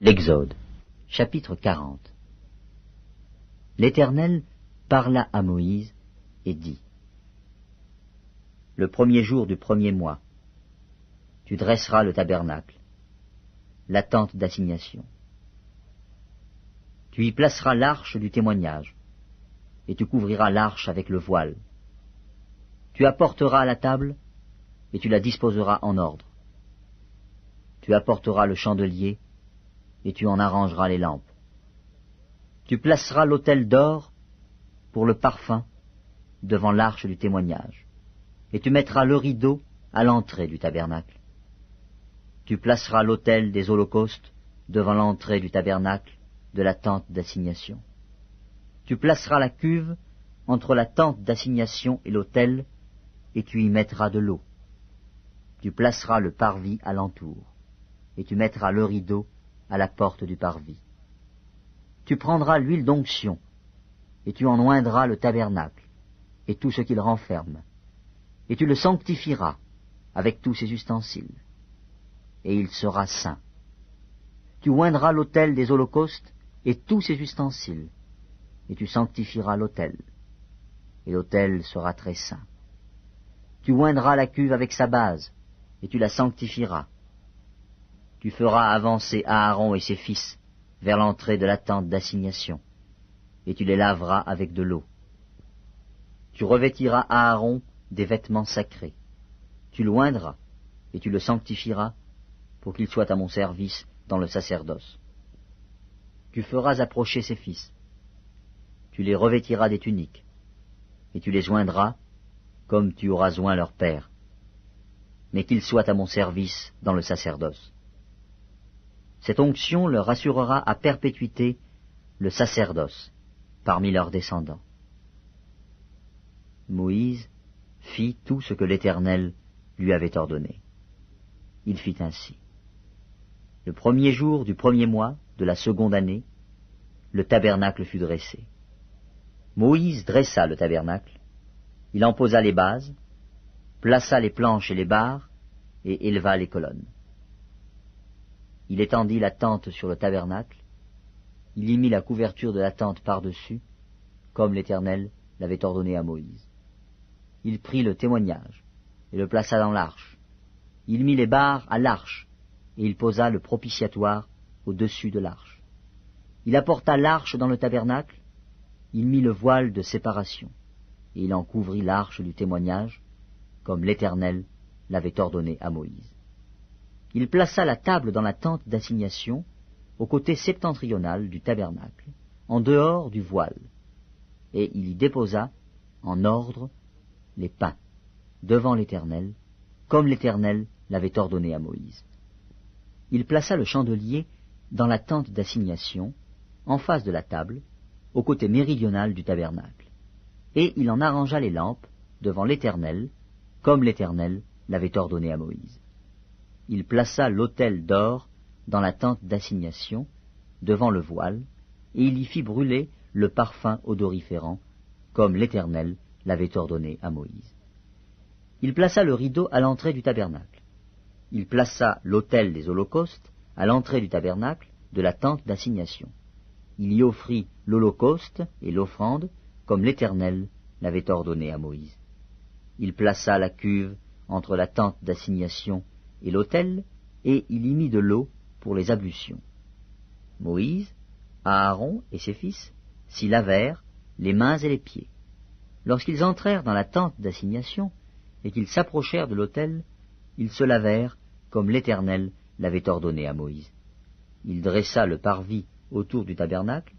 L'Exode, chapitre 40. L'Éternel parla à Moïse et dit: Le premier jour du premier mois, tu dresseras le tabernacle, la tente d'assignation. Tu y placeras l'arche du témoignage, et tu couvriras l'arche avec le voile. Tu apporteras la table, et tu la disposeras en ordre. Tu apporteras le chandelier, et tu en arrangeras les lampes. Tu placeras l'autel d'or pour le parfum devant l'arche du témoignage, et tu mettras le rideau à l'entrée du tabernacle. Tu placeras l'autel des holocaustes devant l'entrée du tabernacle de la tente d'assignation. Tu placeras la cuve entre la tente d'assignation et l'autel, et tu y mettras de l'eau. Tu placeras le parvis alentour, et tu mettras le rideau à la porte du parvis. Tu prendras l'huile d'onction, et tu en oindras le tabernacle, et tout ce qu'il renferme, et tu le sanctifieras avec tous ses ustensiles, et il sera saint. Tu oindras l'autel des holocaustes et tous ses ustensiles, et tu sanctifieras l'autel, et l'autel sera très saint. Tu oindras la cuve avec sa base, et tu la sanctifieras. Tu feras avancer Aaron et ses fils vers l'entrée de la tente d'assignation, et tu les laveras avec de l'eau. Tu revêtiras Aaron des vêtements sacrés. Tu l'oindras, et tu le sanctifieras, pour qu'il soit à mon service dans le sacerdoce. Tu feras approcher ses fils. Tu les revêtiras des tuniques, et tu les oindras, comme tu auras oint leur père, mais qu'ils soient à mon service dans le sacerdoce. Cette onction leur assurera à perpétuité le sacerdoce parmi leurs descendants. Moïse fit tout ce que l'Éternel lui avait ordonné. Il fit ainsi. Le premier jour du premier mois de la seconde année, le tabernacle fut dressé. Moïse dressa le tabernacle, il en posa les bases, plaça les planches et les barres, et éleva les colonnes. Il étendit la tente sur le tabernacle, il y mit la couverture de la tente par-dessus, comme l'Éternel l'avait ordonné à Moïse. Il prit le témoignage et le plaça dans l'arche. Il mit les barres à l'arche, et il posa le propitiatoire au-dessus de l'arche. Il apporta l'arche dans le tabernacle, il mit le voile de séparation, et il en couvrit l'arche du témoignage, comme l'Éternel l'avait ordonné à Moïse. Il plaça la table dans la tente d'assignation, au côté septentrional du tabernacle, en dehors du voile, et il y déposa, en ordre, les pains, devant l'Éternel, comme l'Éternel l'avait ordonné à Moïse. Il plaça le chandelier dans la tente d'assignation, en face de la table, au côté méridional du tabernacle, et il en arrangea les lampes devant l'Éternel, comme l'Éternel l'avait ordonné à Moïse. Il plaça l'autel d'or dans la tente d'assignation, devant le voile, et il y fit brûler le parfum odoriférant, comme l'Éternel l'avait ordonné à Moïse. Il plaça le rideau à l'entrée du tabernacle. Il plaça l'autel des holocaustes à l'entrée du tabernacle de la tente d'assignation. Il y offrit l'holocauste et l'offrande, comme l'Éternel l'avait ordonné à Moïse. Il plaça la cuve entre la tente d'assignation et l'autel, et il y mit de l'eau pour les ablutions. Moïse, Aaron et ses fils s'y lavèrent les mains et les pieds. Lorsqu'ils entrèrent dans la tente d'assignation et qu'ils s'approchèrent de l'autel, ils se lavèrent comme l'Éternel l'avait ordonné à Moïse. Il dressa le parvis autour du tabernacle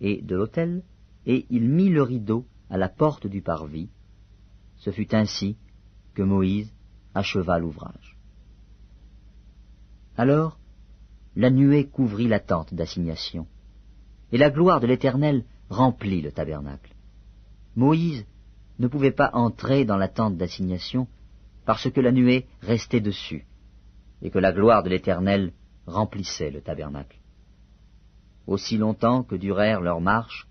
et de l'autel, et il mit le rideau à la porte du parvis. Ce fut ainsi que Moïse acheva l'ouvrage. Alors, la nuée couvrit la tente d'assignation, et la gloire de l'Éternel remplit le tabernacle. Moïse ne pouvait pas entrer dans la tente d'assignation parce que la nuée restait dessus, et que la gloire de l'Éternel remplissait le tabernacle. Aussi longtemps que durèrent leurs marches,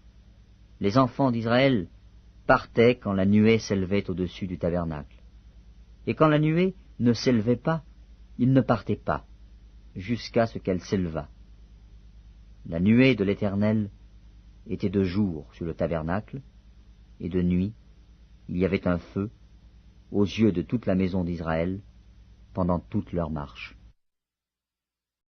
les enfants d'Israël partaient quand la nuée s'élevait au-dessus du tabernacle. Et quand la nuée ne s'élevait pas, ils ne partaient pas, jusqu'à ce qu'elle s'élevât. La nuée de l'Éternel était de jour sur le tabernacle, et de nuit il y avait un feu aux yeux de toute la maison d'Israël pendant toute leur marche.